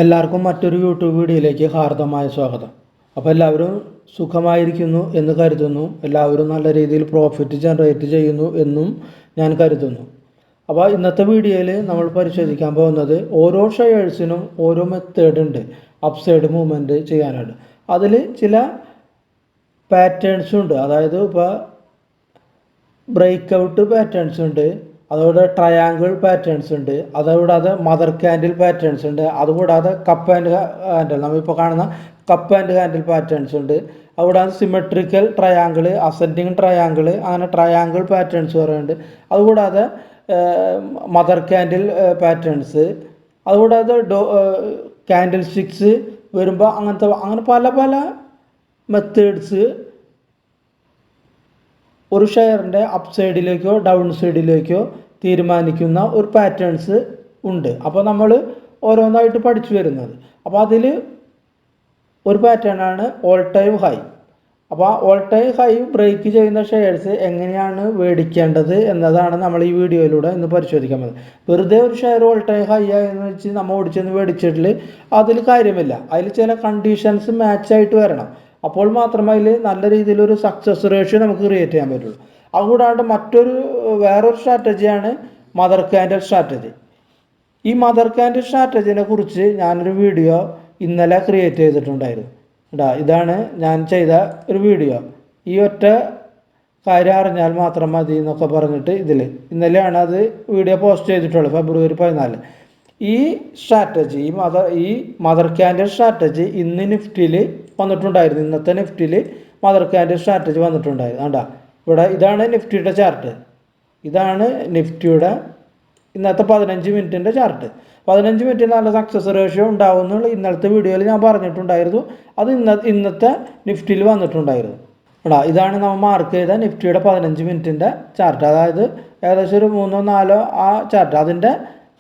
എല്ലാവർക്കും മറ്റൊരു യൂട്യൂബ് വീഡിയോയിലേക്ക് ഹാർദമായ സ്വാഗതം. അപ്പോൾ എല്ലാവരും സുഖമായിരിക്കുന്നു എന്ന് കരുതുന്നു. എല്ലാവരും നല്ല രീതിയിൽ പ്രോഫിറ്റ് ജനറേറ്റ് ചെയ്യുന്നു എന്നും ഞാൻ കരുതുന്നു. അപ്പോൾ ഇന്നത്തെ വീഡിയോയിൽ നമ്മൾ പരിശോധിക്കാൻ പോകുന്നത് ഓരോ ഷെയർസിനും ഓരോ മെത്തേഡ് ഉണ്ട് അപ്സൈഡ് മൂവ്മെൻറ്റ് ചെയ്യാനായിട്ട്. അതിൽ ചില പാറ്റേൺസും ഉണ്ട്. അതായത് ഇപ്പോൾ ബ്രേക്ക് ഔട്ട് പാറ്റേൺസ് ഉണ്ട്, അതുകൂടെ ട്രയാങ്കിൾ പാറ്റേൺസ് ഉണ്ട്, അതുകൂടാതെ മദർ ക്യാൻഡിൽ പാറ്റേൺസ് ഉണ്ട്, അതുകൂടാതെ കപ്പ് ആൻഡ് ഹാൻഡിൽ നമ്മളിപ്പോൾ കാണുന്ന കപ്പ് ആൻഡ് ഹാൻഡിൽ പാറ്റേൺസ് ഉണ്ട്, അതുകൂടാതെ സിമെട്രിക്കൽ ട്രയാങ്കിൾ, അസെൻഡിങ് ട്രയാങ്കിൾ, അങ്ങനെ ട്രയാങ്കിൾ പാറ്റേൺസ് പറയുന്നുണ്ട്. അതുകൂടാതെ മദർ ക്യാൻഡിൽ പാറ്റേൺസ്, അതുകൂടാതെ ക്യാൻഡിൽ സ്റ്റിക്സ് വരുമ്പോൾ അങ്ങനെ പല പല മെത്തേഡ്സ് ഒരു ഷെയറിൻ്റെ അപ്പ് സൈഡിലേക്കോ ഡൗൺ സൈഡിലേക്കോ തീരുമാനിക്കുന്ന ഒരു പാറ്റേൺസ് ഉണ്ട്. അപ്പോൾ നമ്മൾ ഓരോന്നായിട്ട് പഠിച്ചു വരുന്നത്. അപ്പോൾ അതിൽ ഒരു പാറ്റേണാണ് ഓൾ ടൈം ഹൈ. അപ്പോൾ ആ ഓൾ ടൈം ഹൈ ബ്രേക്ക് ചെയ്യുന്ന ഷെയർസ് എങ്ങനെയാണ് മേടിക്കേണ്ടത് എന്നതാണ് നമ്മൾ ഈ വീഡിയോയിലൂടെ ഇന്ന് പരിശോധിക്കാൻ പോകുന്നത്. വെറുതെ ഒരു ഷെയർ ഓൾ ടൈം ഹൈ ആയെന്ന് വെച്ച് നമ്മൾ ഓടിച്ചെന്ന് മേടിച്ചിട്ടിൽ അതിൽ കാര്യമില്ല. അതിൽ ചില കണ്ടീഷൻസ് മാച്ചായിട്ട് വരണം. അപ്പോൾ മാത്രമേ അതിൽ നല്ല രീതിയിലൊരു സക്സസ് റേഷ്യോ നമുക്ക് ക്രിയേറ്റ് ചെയ്യാൻ പറ്റുള്ളൂ. അതുകൂടാണ്ട് വേറൊരു സ്ട്രാറ്റജിയാണ് മദർ ക്യാൻഡിൽ സ്ട്രാറ്റജി. ഈ മദർ ക്യാൻഡിൽ സ്ട്രാറ്റജിനെ കുറിച്ച് ഞാനൊരു വീഡിയോ ഇന്നലെ ക്രിയേറ്റ് ചെയ്തിട്ടുണ്ടായിരുന്നു. ഇതാണ് ഞാൻ ചെയ്ത ഒരു വീഡിയോ. ഈ ഒറ്റ കാര്യം അറിഞ്ഞാൽ മാത്രം മതി എന്നൊക്കെ പറഞ്ഞിട്ട് ഇന്നലെയാണ് അത് വീഡിയോ പോസ്റ്റ് ചെയ്തിട്ടുള്ളത്, ഫെബ്രുവരി 14. ഈ സ്ട്രാറ്റജി ഈ മദർ ക്യാൻഡിൽ സ്ട്രാറ്റജി ഇന്ന് നിഫ്റ്റിയിൽ വന്നിട്ടുണ്ടായിരുന്നു. ഇന്നത്തെ നിഫ്റ്റിയിൽ മദർ ക്യാൻഡിൽ സ്ട്രാറ്റജി വന്നിട്ടുണ്ടായിരുന്നു. ഇതാണ് നിഫ്റ്റിയുടെ ചാർട്ട്. ഇതാണ് നിഫ്റ്റിയുടെ ഇന്നത്തെ 15 മിനിറ്റിൻ്റെ ചാർട്ട്. 15 മിനിറ്റിൽ നല്ല സക്സസ് റേഷ്യോ ഉണ്ടാവുമെന്നുള്ള ഇന്നലത്തെ വീഡിയോയിൽ ഞാൻ പറഞ്ഞിട്ടുണ്ടായിരുന്നു. അത് ഇന്നത്തെ നിഫ്റ്റിയിൽ വന്നിട്ടുണ്ടായിരുന്നു. ഇതാണ് നമ്മൾ മാർക്ക് ചെയ്ത നിഫ്റ്റിയുടെ 15 മിനിറ്റിൻ്റെ ചാർട്ട്. അതായത് ഏകദേശം ഒരു 3-4 ആ ചാർട്ട്. അതിൻ്റെ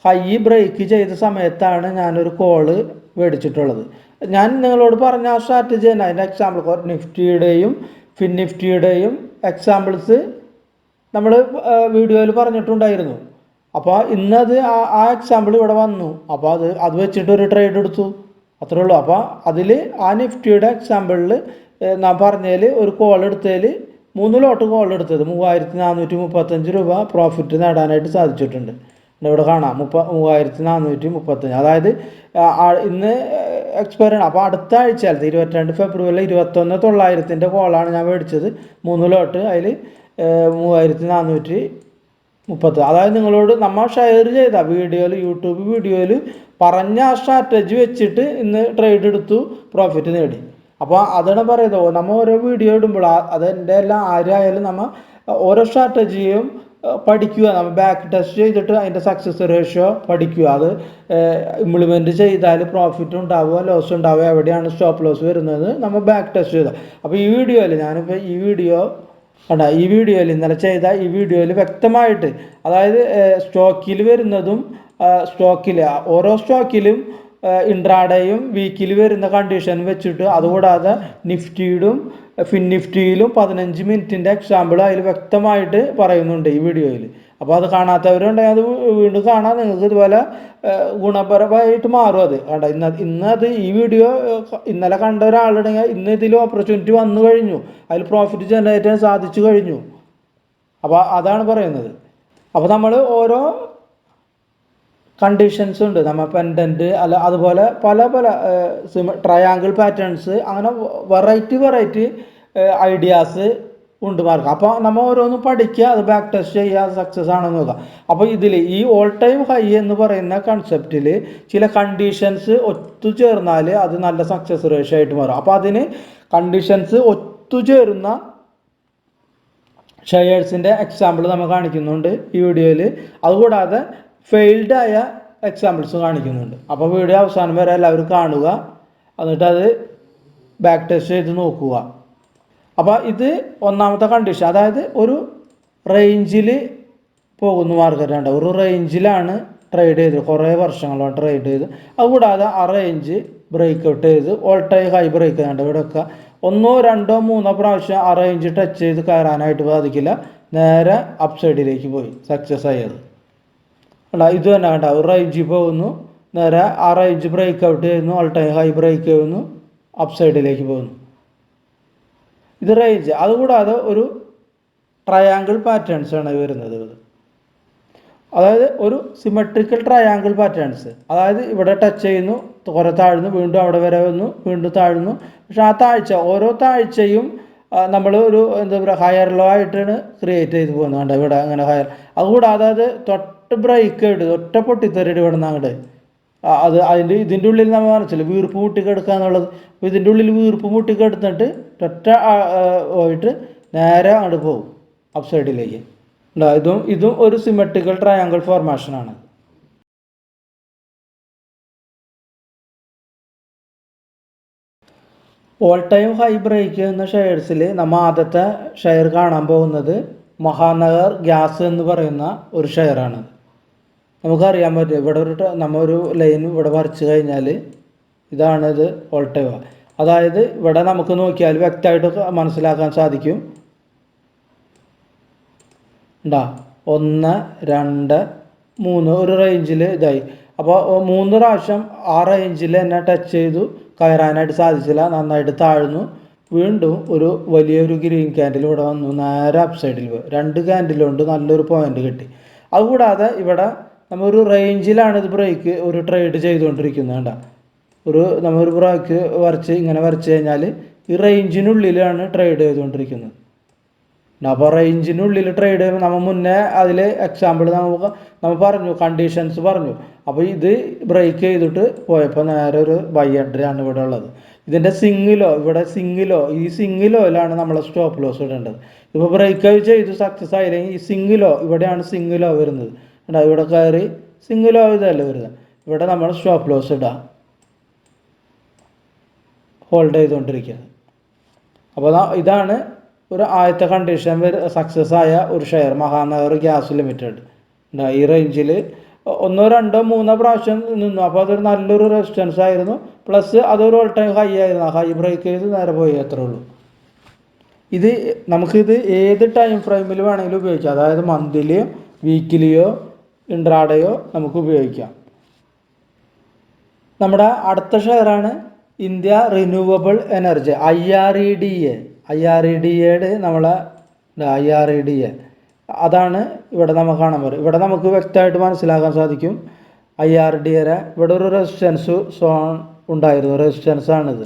ഹൈ ബ്രേക്ക് ചെയ്ത സമയത്താണ് ഞാനൊരു കോള് മേടിച്ചിട്ടുള്ളത്. ഞാൻ നിങ്ങളോട് പറഞ്ഞ ആ സ്ട്രാറ്റജി തന്നെ അതിൻ്റെ എക്സാമ്പിൾ നിഫ്റ്റിയുടെയും ഫിൻ നിഫ്റ്റിയുടെയും എക്സാമ്പിൾസ് നമ്മൾ വീഡിയോയിൽ പറഞ്ഞിട്ടുണ്ടായിരുന്നു. അപ്പോൾ ഇന്നത് ആ എക്സാമ്പിൾ ഇവിടെ വന്നു. അപ്പോൾ അത് വെച്ചിട്ട് ഒരു ട്രേഡ് എടുത്തു, അത്രേ ഉള്ളൂ. അപ്പോൾ അതിൽ ആ നിഫ്റ്റിയുടെ എക്സാമ്പിളിൽ ഞാൻ പറഞ്ഞതിൽ ഒരു കോൾ എടുത്തതിൽ 3 ലോട്ട് കോൾ എടുത്തത് 3435 രൂപ പ്രോഫിറ്റ് നേടാനായിട്ട് സാധിച്ചിട്ടുണ്ട്. ഇവിടെ കാണാം 3435. അതായത് ഇന്ന് എക്സ്പയർ ആണ്. അപ്പോൾ അടുത്ത ആഴ്ചയിലത്തെ 22 ഫെബ്രുവരി 21,900 കോളാണ് ഞാൻ മേടിച്ചത്. 3 ലോട്ട് അതിൽ 3430. അതായത് നിങ്ങളോട് നമ്മൾ ഷെയർ ചെയ്ത യൂട്യൂബ് വീഡിയോയിൽ പറഞ്ഞ ആ സ്ട്രാറ്റജി വെച്ചിട്ട് ഇന്ന് ട്രേഡ് എടുത്തു, പ്രോഫിറ്റ് നേടി. അപ്പോൾ അതാണ് പറയുന്നത്. നമ്മൾ ഓരോ വീഡിയോ ഇടുമ്പോൾ അതെൻ്റെ എല്ലാം ആരായാലും നമ്മൾ ഓരോ സ്ട്രാറ്റജിയും പഠിക്കുക. നമ്മൾ ബാക്ക് ടെസ്റ്റ് ചെയ്തിട്ട് അതിൻ്റെ സക്സസ് റേഷ്യോ പഠിക്കുക. അത് ഇംപ്ലിമെൻറ്റ് ചെയ്താൽ പ്രോഫിറ്റ് ഉണ്ടാവുക, ലോസ് ഉണ്ടാവുക, എവിടെയാണ് സ്റ്റോപ്പ് ലോസ് വരുന്നത് നമ്മൾ ബാക്ക് ടെസ്റ്റ് ചെയ്താൽ. അപ്പോൾ ഈ വീഡിയോയിൽ ഞാനിപ്പോൾ ഈ വീഡിയോയിൽ ഇന്നലെ ചെയ്ത ഈ വീഡിയോയിൽ വ്യക്തമായിട്ട്, അതായത് സ്റ്റോക്കിൽ വരുന്നതും ഓരോ സ്റ്റോക്കിലും ഇൻട്രാഡേയും വീക്കിൽ വരുന്ന കണ്ടീഷൻ വെച്ചിട്ട്, അതുകൂടാതെ നിഫ്റ്റിയിലും ഫിൻ നിഫ്റ്റിയിലും 15 മിനിറ്റിൻ്റെ എക്സാമ്പിൾ അതിൽ വ്യക്തമായിട്ട് പറയുന്നുണ്ട് ഈ വീഡിയോയിൽ. അപ്പോൾ അത് കാണാത്തവരുണ്ടെങ്കിൽ അത് വീണ്ടും കാണാൻ നിങ്ങൾക്ക് ഇതുപോലെ ഗുണപരമായിട്ട് മാറും. അത് ഇന്നത് ഈ വീഡിയോ ഇന്നലെ കണ്ട ഒരാളുണ്ടെങ്കിൽ ഇന്ന് ഇതിൽ ഓപ്പർച്യൂണിറ്റി വന്നു കഴിഞ്ഞു, അതിൽ പ്രോഫിറ്റ് ജനറേറ്റ് ചെയ്യാൻ സാധിച്ചു കഴിഞ്ഞു. അപ്പോൾ അതാണ് പറയുന്നത്. അപ്പോൾ നമ്മൾ ഓരോ കണ്ടീഷൻസ് ഉണ്ട്. നമ്മൾ പെൻഡൻറ്റ് അതുപോലെ പല പല ട്രയാങ്കിൾ പാറ്റേൺസ്, അങ്ങനെ വെറൈറ്റി ഐഡിയാസ് ഉണ്ട് മാർക്ക്. അപ്പോൾ നമ്മൾ ഓരോന്നും പഠിക്കുക, അത് ബാക്ക് ടെസ്റ്റ് ചെയ്യുക, സക്സസ് ആണെന്ന് നോക്കുക. അപ്പോൾ ഈ ഓൾ ടൈം ഹൈ എന്ന് പറയുന്ന കൺസെപ്റ്റിൽ ചില കണ്ടീഷൻസ് ഒത്തുചേർന്നാൽ അത് നല്ല സക്സസ് റേഷ്യോ ആയിട്ട് മാറും. അപ്പോൾ അതിന് കണ്ടീഷൻസ് ഒത്തുചേരുന്ന ഷെയർസിൻ്റെ എക്സാമ്പിൾ നമ്മൾ കാണിക്കുന്നുണ്ട് ഈ വീഡിയോയിൽ. അതുകൂടാതെ ഫെയിൽഡ് ആയ എക്സാമ്പിൾസ് കാണിക്കുന്നുണ്ട്. അപ്പോൾ വീഡിയോ അവസാനം വരെ എല്ലാവരും കാണുക, എന്നിട്ട് അത് ബാക്ക് ടെസ്റ്റ് ചെയ്ത് നോക്കുക. അപ്പോൾ ഇത് ഒന്നാമത്തെ കണ്ടീഷൻ. അതായത് ഒരു റേഞ്ചിൽ പോകുന്ന മാർക്കറ്റാണ്. ഒരു റേഞ്ചിലാണ് ട്രേഡ് ചെയ്തത്, കുറേ വർഷങ്ങളാണ് ട്രേഡ് ചെയ്ത്. അതുകൂടാതെ ആ റേഞ്ച് ബ്രേക്ക് ഔട്ട് ചെയ്ത് ഓൾ ടൈം ഹൈ ബ്രേക്ക് ചെയ്യേണ്ട ഇവിടെയൊക്കെ 1, 2, 3 പ്രാവശ്യം ആ റേഞ്ച് ടച്ച് ചെയ്ത് കയറാനായിട്ട് സാധിക്കില്ല. നേരെ അപ്പ് സൈഡിലേക്ക് പോയി സക്സസ് ആയത്. ഇത് തന്നെ കണ്ട ഒരു റേഞ്ചിൽ പോകുന്നു, നേരെ ആ റേഞ്ച് ബ്രേക്ക് ഔട്ട് ചെയ്യുന്നു, ഓൾ ടൈം ഹൈ ബ്രേക്ക് ചെയ്യുന്നു, അപ്പ് സൈഡിലേക്ക് പോകുന്നു. ഇത് റേഞ്ച്. അതുകൂടാതെ ഒരു ട്രയാങ്കിൾ പാറ്റേൺസ് ആണ് വരുന്നത്. അതായത് ഒരു സിമെട്രിക്കൽ ട്രയാങ്കിൾ പാറ്റേൺസ്. അതായത് ഇവിടെ ടച്ച് ചെയ്യുന്നു, കുറെ താഴ്ന്നു, വീണ്ടും അവിടെ വരെ വന്നു, വീണ്ടും താഴ്ന്നു. പക്ഷെ ആ താഴ്ച, ഓരോ താഴ്ചയും നമ്മൾ ഒരു എന്താ പറയുക ഹയർ ലോ ആയിട്ടാണ് ക്രിയേറ്റ് ചെയ്ത് പോകുന്നത്. കണ്ടോ ഇവിടെ അങ്ങനെ ഹയർ. അതുകൂടാതെ അത് തൊട്ട് ബ്രേക്ക് ഇട്ട് ഒറ്റ പൊട്ടിത്തെറിയിട്ട് ഇവിടെ നിന്ന് അങ്ങോട്ട് അത് ഇതിൻ്റെ ഉള്ളിൽ നമ്മൾ മനസ്സില്ല വീർപ്പ് മുട്ടിക്കെടുക്കുക എന്നുള്ളത്. അപ്പോൾ ഇതിൻ്റെ ഉള്ളിൽ വീർപ്പ് മുട്ടിക്കെടുത്തിട്ട് ഒറ്റ പോയിട്ട് നേരെ അങ്ങോട്ട് പോകും അപ്പ് സൈഡിലേക്ക്. ഇതും ഒരു സിമെട്രിക്കൽ ട്രയാങ്കിൾ ഫോർമേഷനാണ്. ഓൾ ടൈം ഹൈ ബ്രേക്ക് എന്ന ഷെയർസിൽ നമ്മൾ ആദ്യത്തെ ഷെയർ കാണാൻ പോകുന്നത് മഹാനഗർ ഗ്യാസ് എന്ന് പറയുന്ന ഒരു ഷെയറാണ്. നമുക്കറിയാൻ പറ്റും ഇവിടെ ഒരു ലൈൻ ഇവിടെ വരച്ച് കഴിഞ്ഞാൽ ഇതാണിത് ഓൾ ടൈം. അതായത് ഇവിടെ നമുക്ക് നോക്കിയാൽ വ്യക്തമായിട്ട് മനസ്സിലാക്കാൻ സാധിക്കും. 1, 2, 3 ഒരു റേഞ്ചിൽ ഇതായി. അപ്പോൾ 3 പ്രാവശ്യം ആ റേഞ്ചിൽ തന്നെ ടച്ച് ചെയ്തു, കയറാനായിട്ട് സാധിച്ചില്ല, നന്നായിട്ട് താഴ്ന്നു. വീണ്ടും ഒരു വലിയൊരു ഗ്രീൻ ക്യാൻഡിൽ ഇവിടെ വന്നു, നേരെ അപ്പ് സൈഡിൽ പോയി. 2 ക്യാൻഡിലുകൊണ്ട് നല്ലൊരു പോയിന്റ് കിട്ടി. അതുകൂടാതെ ഇവിടെ നമ്മൊരു റേഞ്ചിലാണ് ഇത് ബ്രേക്ക് ഒരു ട്രേഡ് ചെയ്തുകൊണ്ടിരിക്കുന്നത്. നമ്മൊരു ബ്രേക്ക് ഇങ്ങനെ വരച്ച് കഴിഞ്ഞാൽ ഈ റേഞ്ചിനുള്ളിലാണ് ട്രേഡ് ചെയ്തുകൊണ്ടിരിക്കുന്നത്. അപ്പോൾ റേഞ്ചിനുള്ളിൽ ട്രേഡ് ചെയ്യുമ്പോൾ നമ്മൾ മുന്നേ അതിൽ എക്സാമ്പിൾ നമ്മൾ പറഞ്ഞു, കണ്ടീഷൻസ് പറഞ്ഞു. അപ്പോൾ ഇത് ബ്രേക്ക് ചെയ്തിട്ട് പോയപ്പോൾ നേരെ ഒരു ബൈ എൻട്രി ആണ് ഇവിടെ ഉള്ളത്. ഇതിൻ്റെ ഈ സിംഗിലോയിലാണ് നമ്മൾ സ്റ്റോപ്പ് ലോസ് ഇടേണ്ടത്. ഇപ്പോൾ ബ്രേക്ക് ചെയ്ത് സക്സസ് ആയില്ലെങ്കിൽ ഈ ഇവിടെയാണ് സിംഗിലോ വരുന്നത്. ഇവിടെ കയറി സിംഗിലോ ഇതല്ല വരുന്നത്. ഇവിടെ നമ്മൾ സ്റ്റോപ്പ് ലോസ് ഇടാം, ഹോൾഡ് ചെയ്തുകൊണ്ടിരിക്കുന്നത്. അപ്പോൾ ഇതാണ് ഒരു ആദ്യത്തെ കണ്ടീഷൻ സക്സസ് ആയ ഒരു ഷെയർ മഹാനഗർ ഗ്യാസ് ലിമിറ്റഡ്. ഈ റേഞ്ചിൽ 1, 2, 3 പ്രാവശ്യം നിന്നു. അപ്പോൾ അതൊരു നല്ലൊരു റെസിസ്റ്റൻസ് ആയിരുന്നു. പ്ലസ് അതൊരു ഓൾ ടൈം ഹൈ ആയിരുന്നു. ഹൈ ബ്രേക്ക് ചെയ്ത് നേരെ പോയി, അത്രേ ഉള്ളൂ. നമുക്കിത് ഏത് ടൈം ഫ്രെയിമിൽ വേണമെങ്കിലും ഉപയോഗിക്കാം. അതായത് മന്ത്ലിയോ വീക്കിലിയോ ഇൻട്രാഡേയോ നമുക്ക് ഉപയോഗിക്കാം. നമ്മുടെ അടുത്ത ഷെയറാണ് ഇന്ത്യ റിന്യൂവബിൾ എനർജി, IREDA നമ്മളെ IREDA. അതാണ് ഇവിടെ നമുക്ക് കാണാൻ പറ്റും. ഇവിടെ നമുക്ക് വ്യക്തമായിട്ട് മനസ്സിലാക്കാൻ സാധിക്കും IREDA ഇവിടെ ഒരു റെസിസ്റ്റൻസ് സോൺ ഉണ്ടായിരുന്നു. റെസിസ്റ്റൻസ് ആണിത്.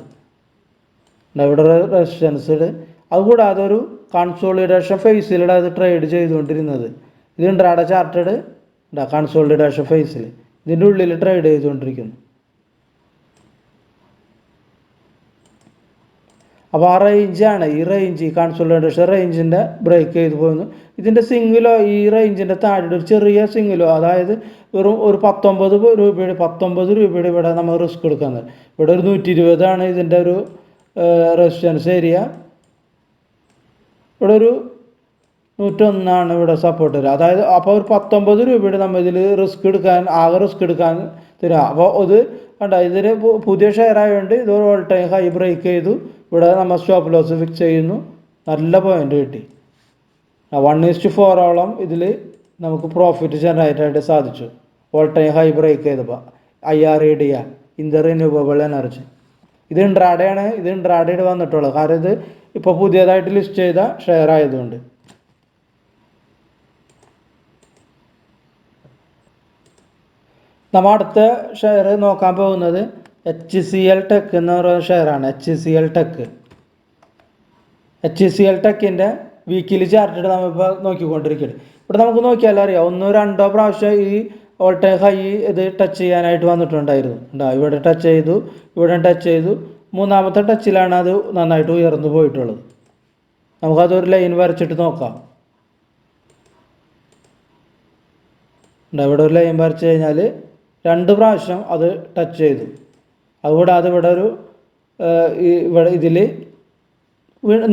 ഇവിടെ റെസിസ്റ്റൻസ്. അതുകൂടാതെ ഒരു കൺസോളിഡേഷൻ ഫേസിലൂടെ അത് ട്രേഡ് ചെയ്തുകൊണ്ടിരുന്നത്. ഇത് ഇൻട്രാഡേ ചാർട്ടഡ് കൺസോളിഡേഷൻ ഫേസിൽ ഇതിൻ്റെ ഉള്ളിൽ ട്രേഡ് ചെയ്തുകൊണ്ടിരിക്കുന്നു. അപ്പോൾ ആ റേഞ്ചാണ് ഈ കൺസോളിഡേഷൻ റേഞ്ചിൻ്റെ ബ്രേക്ക് ചെയ്ത് പോകുന്നു. ഇതിൻ്റെ സിംഗിലോ ഈ റേഞ്ചിൻ്റെ താഴെ ഒരു ചെറിയ സിംഗിലോ, അതായത് വെറും ഒരു 19 രൂപയുടെ ഇവിടെ നമ്മൾ റിസ്ക് എടുക്കുന്നത്. ഇവിടെ ഒരു 120 ഇതിൻ്റെ ഒരു റെസിസ്റ്റൻസ് ഏരിയ. ഇവിടെ ഒരു 101 ഇവിടെ സപ്പോർട്ട് തരിക. അതായത് അപ്പോൾ ഒരു 19 രൂപയുടെ നമ്മൾ ഇതിൽ റിസ്ക് എടുക്കാൻ തരിക. അപ്പോൾ ഇതിന് പുതിയ ഷെയർ ആയതുകൊണ്ട് ഇത് ഓൾ ടൈം ഹൈ ബ്രേക്ക് ചെയ്തു. ഇവിടെ നമ്മൾ സ്റ്റോപ്പ് ലോസ് ഫിക്സ് ചെയ്യുന്നു. നല്ല പോയിന്റ് കിട്ടി. 1:4 ഇതിൽ നമുക്ക് പ്രോഫിറ്റ് ജനറേറ്റ് ആയിട്ട് സാധിച്ചു. ഓൾ ടൈം ഹൈ ബ്രേക്ക് ചെയ്തപ്പോൾ IREDA ഇന്ത്യ റിന്യൂവബിൾ എനർജി. ഇത് ഇൻട്രാഡേയുടെ വന്നിട്ടുള്ളത്. കാരണം ഇത് ഇപ്പോൾ പുതിയതായിട്ട് ലിസ്റ്റ് ചെയ്ത ഷെയർ ആയതുകൊണ്ട്. നമ്മൾ അടുത്ത ഷെയർ നോക്കാൻ പോകുന്നത് HCL ടെക് എന്ന് പറയുന്ന ഷെയറാണ്. HCL ടെക്കിൻ്റെ വീക്കിലി ചാർട്ടിട്ട് നമ്മളിപ്പോൾ നോക്കിക്കൊണ്ടിരിക്കുകയാണ്. ഇവിടെ നമുക്ക് നോക്കിയാൽ അറിയാം 1, 2 പ്രാവശ്യം ഈ ഓൾ ടൈം ഹൈ ഇത് ടച്ച് ചെയ്യാനായിട്ട് വന്നിട്ടുണ്ടായിരുന്നു. ഇവിടെ ടച്ച് ചെയ്തു. 3ാമത്തെ ടച്ചിലാണ് അത് നന്നായിട്ട് ഉയർന്നു പോയിട്ടുള്ളത്. നമുക്കതൊരു ലൈൻ വരച്ചിട്ട് നോക്കാം. ഇവിടെ ഒരു ലൈൻ വരച്ച് കഴിഞ്ഞാൽ 2 പ്രാവശ്യം അത് ടച്ച് ചെയ്തു. അതുകൂടാതെ ഇവിടെ ഇതിൽ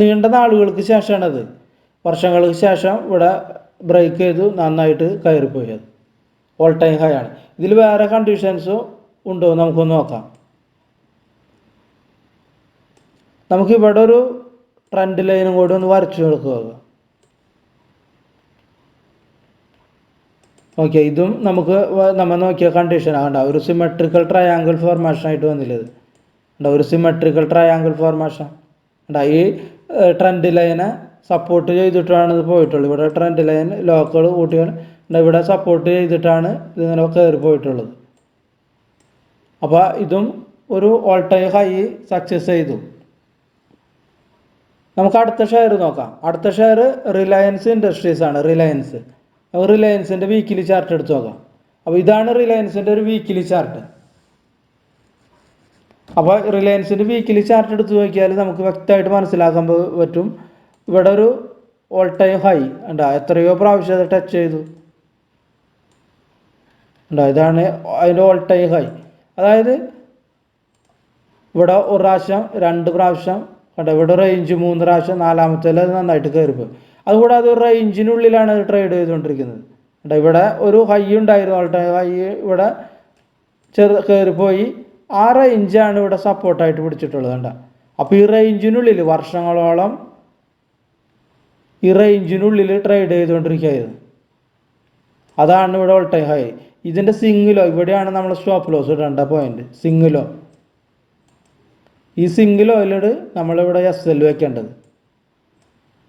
നീണ്ട നാളുകൾക്ക് ശേഷമാണത്, വർഷങ്ങൾക്ക് ശേഷം ഇവിടെ ബ്രേക്ക് ചെയ്തു നന്നായിട്ട് കയറിപ്പോയത്. ഓൾ ടൈം ഹൈ ആണ്. ഇതിൽ വേറെ കണ്ടീഷൻസും ഉണ്ടോ നമുക്കൊന്ന് നോക്കാം. നമുക്കിവിടെ ഒരു ട്രെൻഡ് ലൈനും കൂടി ഒന്ന് വരച്ചു കൊടുക്കുക. ഓക്കെ, ഇതും നമുക്ക് നമ്മൾ നോക്കിയ കണ്ടീഷനാണ്. കണ്ട ഒരു സിമെട്രിക്കൽ ട്രയാങ്കിൾ ഫോർമേഷൻ ആയിട്ട് വന്നില്ലത്. കണ്ട ഒരു സിമെട്രിക്കൽ ട്രയാങ്കിൾ ഫോർമേഷൻ. കണ്ട ഈ ട്രെൻഡ് ലൈനെ സപ്പോർട്ട് ചെയ്തിട്ടാണ് ഇത് പോയിട്ടുള്ളത്. ഇവിടെ ട്രെൻഡ് ലൈൻ ലോക്കുകൾ കൂട്ടിയാണ് ഇവിടെ സപ്പോർട്ട് ചെയ്തിട്ടാണ് ഇതിങ്ങനെ കയറി പോയിട്ടുള്ളത്. അപ്പോൾ ഇതും ഒരു ഓൾ ടൈം ഹൈ സക്സസ് ചെയ്തു. നമുക്ക് അടുത്ത ഷെയർ നോക്കാം. അടുത്ത ഷെയർ റിലയൻസ് ഇൻഡസ്ട്രീസ് ആണ്. റിലയൻസിൻ്റെ വീക്കിലി ചാർട്ട് എടുത്ത് നോക്കാം. അപ്പോൾ ഇതാണ് റിലയൻസിൻ്റെ ഒരു വീക്കിലി ചാർട്ട്. അപ്പോൾ റിലയൻസിൻ്റെ വീക്കിലി ചാർട്ട് എടുത്ത് നോക്കിയാൽ നമുക്ക് വ്യക്തമായിട്ട് മനസ്സിലാക്കാൻ പറ്റും. ഇവിടെ ഒരു ഓൾ ടൈം ഹൈ ഉണ്ടാ, എത്രയോ പ്രാവശ്യം അത് ടച്ച് ചെയ്തു ഉണ്ടാ. ഇതാണ് അതിൻ്റെ ഓൾ ടൈം ഹൈ. അതായത് ഇവിടെ ഒരു പ്രാവശ്യം, 2 പ്രാവശ്യം കണ്ട, ഇവിടെ റേഞ്ച് 3 പ്രാവശ്യം, 4മത്തേൽ അത് നന്നായിട്ട് കയറിപ്പോയി. അതുകൂടാതെ ഒരു റേഞ്ചിനുള്ളിലാണ് അത് ട്രേഡ് ചെയ്തുകൊണ്ടിരിക്കുന്നത്. ഇവിടെ ഒരു ഹൈ ഉണ്ടായിരുന്നു, ഓൾ ടൈം ഹൈ ഇവിടെ കയറിപ്പോയി. ആ റേഞ്ചാണ് ഇവിടെ സപ്പോർട്ടായിട്ട് പിടിച്ചിട്ടുള്ളത്. കണ്ട, അപ്പോൾ ഈ റേഞ്ചിനുള്ളിൽ വർഷങ്ങളോളം ഈ റേഞ്ചിനുള്ളിൽ ട്രേഡ് ചെയ്തുകൊണ്ടിരിക്കുകയായിരുന്നു. അതാണ് ഇവിടെ ഓൾ ടൈം ഹൈ. ഇതിൻ്റെ സിംഗിലോ ഇവിടെയാണ് നമ്മൾ സ്റ്റോപ്പ് ലോസ് ഇടേണ്ട പോയിന്റ്. സിംഗിലോ, ഈ സിംഗിലോയിലോട് നമ്മളിവിടെ SL വെക്കേണ്ടത്.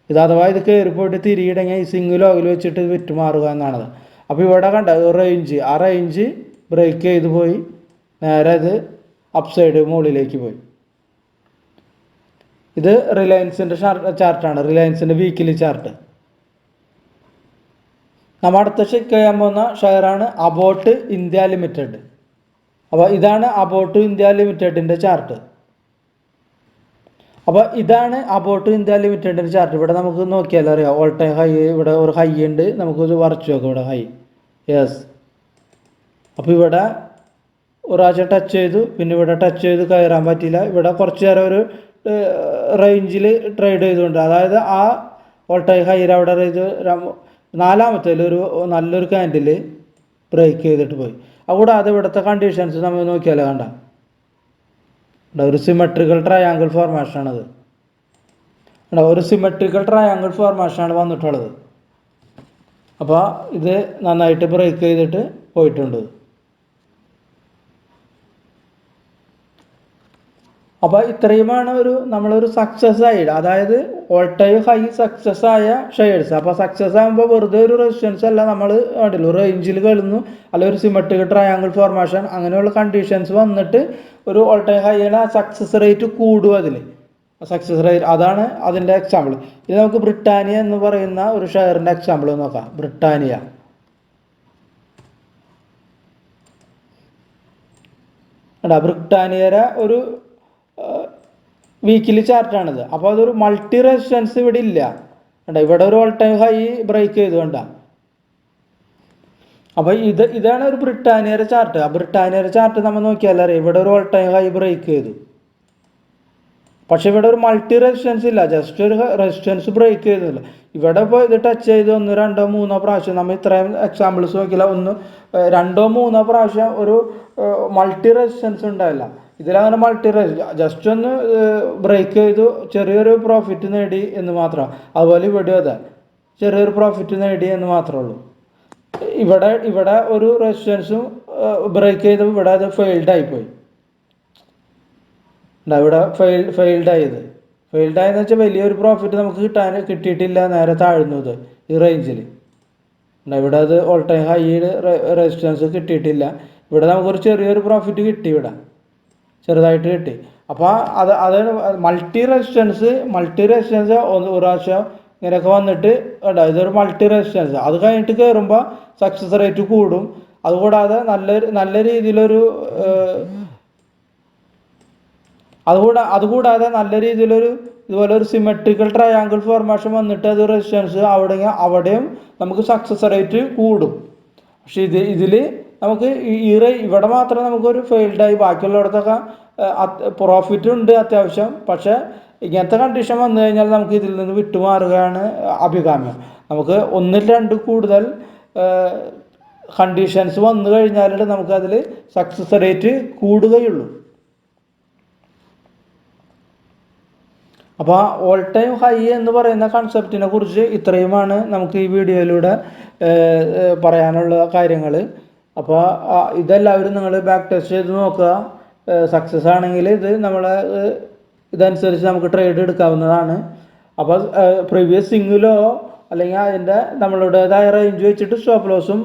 ഇത് അഥവാ ഇത് കയറിപ്പോയിട്ട് തിരിയിടങ്ങി ഈ സിംഗിലോയിൽ വെച്ചിട്ട് വിറ്റുമാറുക എന്നാണത്. അപ്പോൾ ഇവിടെ കണ്ട റേഞ്ച്, ആ റേഞ്ച് ബ്രേക്ക് ചെയ്ത് പോയി നേരെ അത് അപ്സൈഡ് മുകളിലേക്ക് പോയി. ഇത് റിലയൻസിൻ്റെ ചാർട്ടാണ്, റിലയൻസിൻ്റെ വീക്കിലി ചാർട്ട്. നമ്മൾ അടുത്ത ചെക്ക് ചെയ്യാൻ പോകുന്ന ഷെയറാണ് അബോട്ട് ഇന്ത്യ ലിമിറ്റഡ്. അപ്പോൾ ഇതാണ് അബോട്ട് ഇന്ത്യ ലിമിറ്റഡിൻ്റെ ചാർട്ട്. അപ്പോൾ ഇതാണ് അബോട്ട് ഇന്ത്യ ലിമിറ്റഡിൻ്റെ ചാർട്ട്. ഇവിടെ നമുക്ക് നോക്കിയാൽ അറിയാം, ഓൾ ടൈം ഹൈ ഇവിടെ ഒരു ഹൈ ഉണ്ട്. നമുക്കൊരു വരച്ചു നോക്കാം ഇവിടെ ഹൈ. യെസ്. അപ്പോൾ ഇവിടെ ഒരു പ്രാവശ്യം ടച്ച് ചെയ്തു, പിന്നെ ഇവിടെ ടച്ച് ചെയ്ത് കയറാൻ പറ്റിയില്ല. ഇവിടെ കുറച്ച് നേരം ഒരു റേഞ്ചിൽ ട്രേഡ് ചെയ്തുകൊണ്ട്, അതായത് ആ ഓൾ ടൈം ഹൈയിൽ അവിടെ 4മത്തേൽ ഒരു നല്ലൊരു ക്യാൻഡിൽ ബ്രേക്ക് ചെയ്തിട്ട് പോയി. അതുകൂടാതെ ഇവിടുത്തെ കണ്ടീഷൻസ് നമ്മൾ നോക്കിയാലോ, കണ്ട ഒരു സിമെട്രിക്കൽ ട്രയാങ്കിൾ ഫോർമേഷനാണത്. ഒരു സിമെട്രിക്കൽ ട്രയാങ്കിൾ ഫോർമേഷനാണ് വന്നിട്ടുള്ളത്. അപ്പോൾ ഇത് നന്നായിട്ട് ബ്രേക്ക് ചെയ്തിട്ട് പോയിട്ടുണ്ട്. അപ്പോൾ ഇത്രയുമാണ് നമ്മളൊരു സക്സസ് ആയിട്ട്, അതായത് ഓൾ ടൈം ഹൈ സക്സസ് ആയ ഷെയർസ്. അപ്പോൾ സക്സസ് ആകുമ്പോൾ വെറുതെ ഒരു റെസിസ്റ്റൻസ് അല്ല, നമ്മൾ കണ്ടില്ല ഒരു റേഞ്ചിൽ കളുന്നു, അല്ലെങ്കിൽ ഒരു സിമെട്രിക്കൽ ട്രയാങ്കിൾ ഫോർമേഷൻ, അങ്ങനെയുള്ള കണ്ടീഷൻസ് വന്നിട്ട് ഒരു ഓൾ ടൈം ഹൈയുടെ സക്സസ് റേറ്റ് കൂടും. സക്സസ് റേറ്റ് അതാണ് അതിൻ്റെ എക്സാമ്പിൾ. ഇത് നമുക്ക് ബ്രിട്ടാനിയ എന്ന് പറയുന്ന ഒരു ഷെയറിൻ്റെ എക്സാമ്പിൾ നോക്കാം. ബ്രിട്ടാനിയ ബ്രിട്ടാനിയയുടെ ഒരു വീക്കിലി ചാർട്ടാണിത്. അപ്പോൾ അതൊരു മൾട്ടി റെസിസ്റ്റൻസ് ഇവിടെ ഇല്ല. ഇവിടെ ഒരു ഓൾ ടൈം ഹൈ ബ്രേക്ക് ചെയ്തുകൊണ്ട. അപ്പോൾ ഇതാണ് ഒരു ബ്രിട്ടാനിയയുടെ ചാർട്ട്. ആ ബ്രിട്ടാനിയയുടെ ചാർട്ട് നമ്മൾ നോക്കിയാൽ അറിയാം, ഇവിടെ ഒരു ഓൾ ടൈം ഹൈ ബ്രേക്ക് ചെയ്തു. പക്ഷെ ഇവിടെ ഒരു മൾട്ടി റെസിസ്റ്റൻസ് ഇല്ല, ജസ്റ്റ് ഒരു റെസിസ്റ്റൻസ് ബ്രേക്ക് ചെയ്തില്ല. ഇവിടെ ഇപ്പോൾ ഇത് ടച്ച് ചെയ്ത് 1, 2, 3 പ്രാവശ്യം, നമ്മൾ ഇത്രയും എക്സാമ്പിൾസ് നോക്കില്ല, 1, 2, 3 പ്രാവശ്യം ഒരു മൾട്ടി റെസിസ്റ്റൻസ് ഉണ്ടായില്ല. ഇതിലങ്ങനെ മൾട്ടി ജസ്റ്റ് ഒന്ന് ബ്രേക്ക് ചെയ്തു, ചെറിയൊരു പ്രോഫിറ്റ് നേടി എന്ന് മാത്രം. അതുപോലെ ഇവിടെ അതെ ചെറിയൊരു പ്രോഫിറ്റ് നേടി എന്ന് മാത്രമേ ഉള്ളൂ. ഇവിടെ ഒരു റെസിസ്റ്റൻസും ബ്രേക്ക് ചെയ്ത് ഇവിടെ അത് ഫെയിൽഡ് ആയിപ്പോയി. ഇവിടെ ഫെയിൽഡായെന്ന് വെച്ചാൽ വലിയൊരു പ്രോഫിറ്റ് നമുക്ക് കിട്ടിയിട്ടില്ല, നേരെ താഴ്ന്നത് ഈ റേഞ്ചിൽ. ഇവിടെ അത് ഓൾ ടൈം ഹൈയിൽ റെസിസ്റ്റൻസ് കിട്ടിയിട്ടില്ല. ഇവിടെ നമുക്കൊരു ചെറിയൊരു പ്രോഫിറ്റ് കിട്ടി, ഇവിടെ ചെറുതായിട്ട് കിട്ടി. അപ്പോൾ അത് മൾട്ടി റെസിസ്റ്റൻസ് ഒരു പ്രാവശ്യം ഇങ്ങനെയൊക്കെ വന്നിട്ട് ഇതൊരു മൾട്ടി റെസിസ്റ്റൻസ്. അത് കഴിഞ്ഞിട്ട് കയറുമ്പോൾ സക്സസ് റേറ്റ് കൂടും. അതുകൂടാതെ നല്ല രീതിയിലൊരു ഇതുപോലെ ഒരു സിമെട്രിക്കൽ ട്രയാങ്കിൾ ഫോർമേഷൻ വന്നിട്ട് അത് റെസിസ്റ്റൻസ് അവിടെയും നമുക്ക് സക്സസ് റേറ്റ് കൂടും. പക്ഷെ ഇതിൽ നമുക്ക് ഇവിടെ മാത്രം നമുക്കൊരു ഫെയിൽഡായി, ബാക്കിയുള്ളിടത്തൊക്കെ പ്രോഫിറ്റ് ഉണ്ട് അത്യാവശ്യം. പക്ഷെ ഇങ്ങനത്തെ കണ്ടീഷൻ വന്നു കഴിഞ്ഞാൽ നമുക്ക് ഇതിൽ നിന്ന് വിട്ടുമാറുകയാണ് അഭികാമ്യം. നമുക്ക് 1-2 കൂടുതൽ കണ്ടീഷൻസ് വന്നു കഴിഞ്ഞാലേ നമുക്കതിൽ സക്സസ് റേറ്റ് കൂടുകയുള്ളൂ. അപ്പോൾ ഓൾ ടൈം ഹൈ എന്ന് പറയുന്ന കൺസെപ്റ്റിനെ കുറിച്ച് ഇത്രയുമാണ് നമുക്ക് ഈ വീഡിയോയിലൂടെ പറയാനുള്ള കാര്യങ്ങൾ. അപ്പോൾ ഇതെല്ലാവരും നിങ്ങൾ ബാക്ക് ടെസ്റ്റ് ചെയ്ത് നോക്കുക. സക്സസ് ആണെങ്കിൽ ഇത് നമ്മളെ ഇതനുസരിച്ച് നമുക്ക് ട്രേഡ് എടുക്കാവുന്നതാണ്. അപ്പോൾ പ്രീവിയസ് സിംഗിലോ അല്ലെങ്കിൽ അതിൻ്റെ നമ്മളുടേതായ റേഞ്ച് വെച്ചിട്ട് സ്റ്റോപ്പ് ലോസും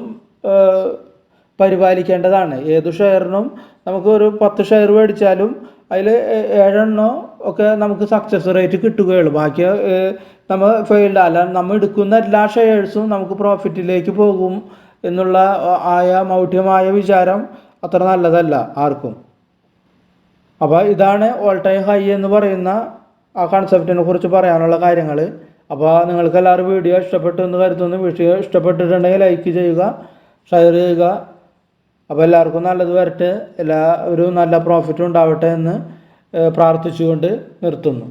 പരിപാലിക്കേണ്ടതാണ്. ഏത് ഷെയറിനും നമുക്ക് ഒരു 10 ഷെയർ മേടിച്ചാലും അതിൽ 7 ഒക്കെ നമുക്ക് സക്സസ് റേറ്റ് കിട്ടുകയുള്ളൂ. ബാക്കി നമ്മൾ ഫെയിൽഡ് അല്ല, നമ്മൾ എടുക്കുന്ന എല്ലാ ഷെയർസും നമുക്ക് പ്രോഫിറ്റിലേക്ക് പോകും എന്നുള്ള മൗഢ്യമായ വിചാരം അത്ര നല്ലതല്ല ആർക്കും. അപ്പോൾ ഇതാണ് ഓൾ ടൈം ഹൈ എന്ന് പറയുന്ന ആ കൺസെപ്റ്റിനെ കുറിച്ച് പറയാനുള്ള കാര്യങ്ങൾ. അപ്പോൾ നിങ്ങൾക്ക് എല്ലാവരും വീഡിയോ ഇഷ്ടപ്പെട്ടു എന്ന് കരുതുന്നു. വീഡിയോ ഇഷ്ടപ്പെട്ടിട്ടുണ്ടെങ്കിൽ ലൈക്ക് ചെയ്യുക, ഷെയർ ചെയ്യുക. അപ്പോൾ എല്ലാവർക്കും നല്ലത് വരട്ടെ, എല്ലാവരും നല്ല പ്രോഫിറ്റ് ഉണ്ടാവട്ടെ എന്ന് പ്രാർത്ഥിച്ചുകൊണ്ട് നിർത്തുന്നു.